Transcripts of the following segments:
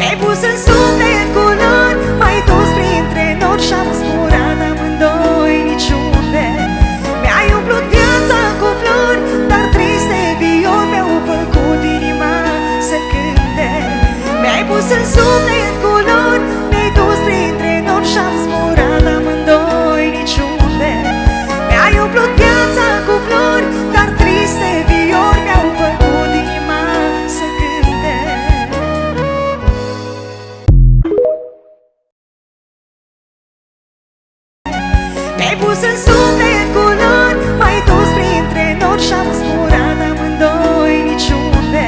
Mi-ai pus în suflet culori, m-ai dus printre nori și-am zburat amândoi niciunde. Mi-ai umplut viața cu flori, dar triste viori mi-au făcut inima să cânte. Mi-ai pus în suflet culori, mi-ai dus printre nori și-am zburat amândoi niciunde. Mi-ai umplut viața cu flori, dar triste viori mi-au făcut inima să cânte. Mi-ai pus în suflet culori, m-ai dus printre nori și-am zburat amândoi niciunde.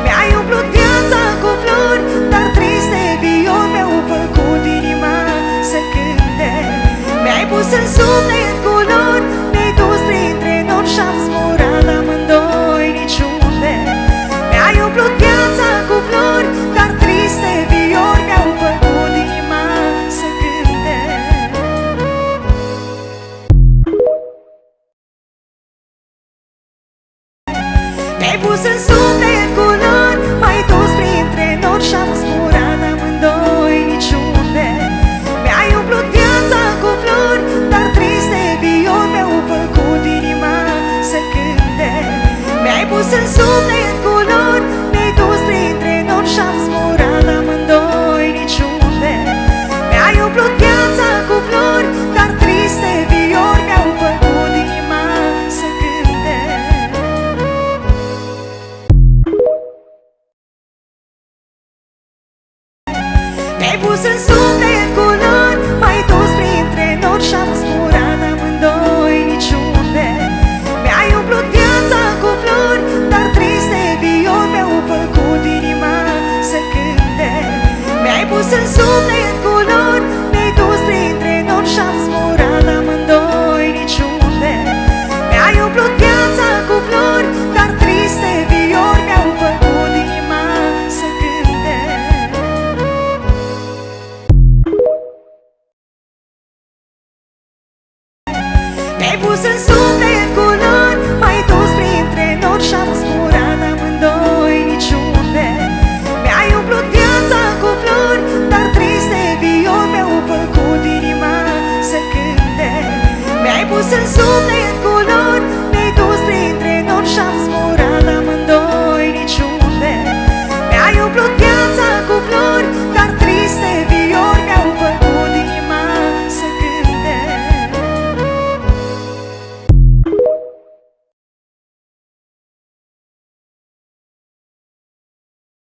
Mi-ai umplut viața cu flori, dar triste viori mi-au făcut inima să cânte. Mi-ai pus în suflet culori, mi-ai dus printre nori și-am zburat amândoi niciunde. Mi-ai umplut viața cu flori, dar triste viori mi-au făcut inima să cânte. Mi-ai pus în suflet culori, m-ai dus printre nori și-am zburat amândoi niciunde. Mi-ai umplut viața cu flori, dar triste viori mi-au făcut inima să cânte. Mi-ai pus în suflet culori, mi-ai dus printre nori și-am zburat amândoi niciunde. Mi-ai umplut viața cu flori, dar triste viori mi-au făcut inima să cânte. Mi-ai pus în suflet culori, m-ai dus printre nori și-am zburat amândoi niciunde. Mi-ai umplut viața cu flori, dar triste viori mi-au făcut inima să cânte. Mi-ai pus în suflet culori, mi-ai dus printre nori și-am zburat amândoi niciunde. Mi-ai umplut viața cu flori, dar triste viori mi-au făcut inima să cânte. Mi-ai pus în suflet culori, m-ai dus printre nori și-am zburat amândoi niciunde. Mi-ai umplut viața cu flori, dar triste viori mi-au făcut inima să cânte. Mi-ai pus în suflet